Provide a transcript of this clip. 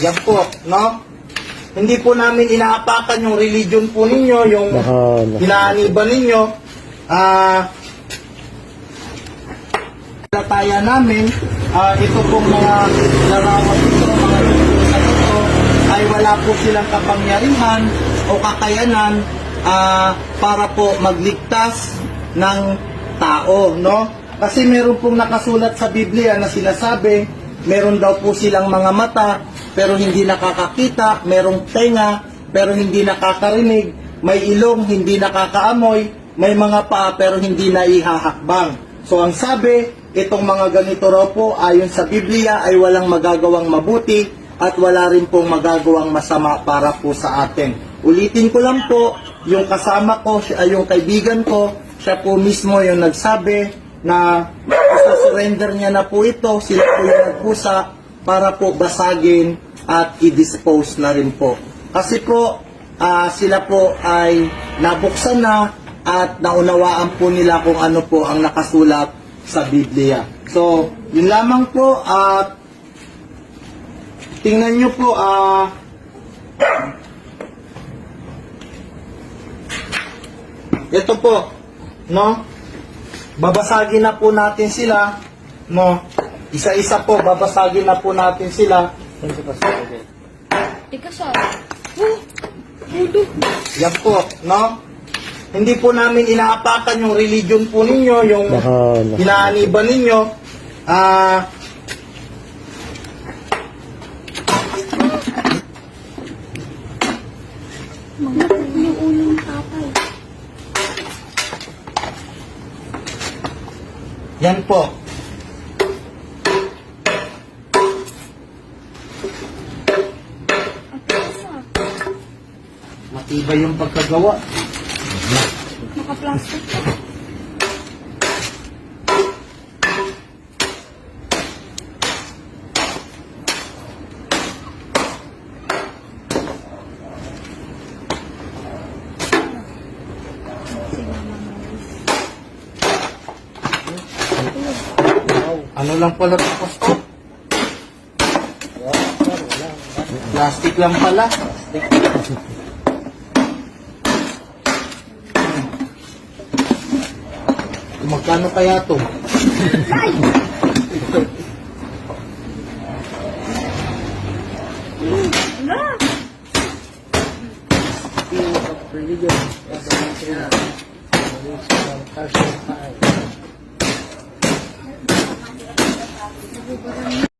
Yan po, no? Hindi po namin inaapakan yung religion po ninyo, yung inaaniban ninyo. Talatayan namin, ito pong mga larawan ito, mga lutusan ito, ay wala po silang kapangyarihan o kakayanan para po magligtas ng tao, no? Kasi meron pong nakasulat sa Biblia na sinasabi, meron daw po silang mga mata, pero hindi nakakakita, merong tenga, pero hindi nakakarinig, may ilong, hindi nakakaamoy, may mga paa, pero hindi naihahakbang. So ang sabi, itong mga ganito raw po, ayon sa Biblia, ay walang magagawang mabuti at wala rin pong magagawang masama para po sa atin. Ulitin ko lang po, yung kasama ko, yung kaibigan ko, siya po mismo yung nagsabi na surrender niya na po ito, sila po yung nagpusa para po basagin at i-dispose na rin po. Kasi po, sila po ay nabuksan na at naunawaan po nila kung ano po ang nakasulat sa Biblia. So, yun lamang po at tingnan nyo po, ito po, no? Babasagin na po natin sila, no? Isa-isa po, babasagin na po natin sila. Yan po, no? Hindi po namin inaapakan yung religion po ninyo, yung inaaniban ninyo. Yan po. Matibay yung pagkagawa. Naka-plastic pa. Ano lang pala tapos to? Plastic lang pala. Magkano kaya to? Religion.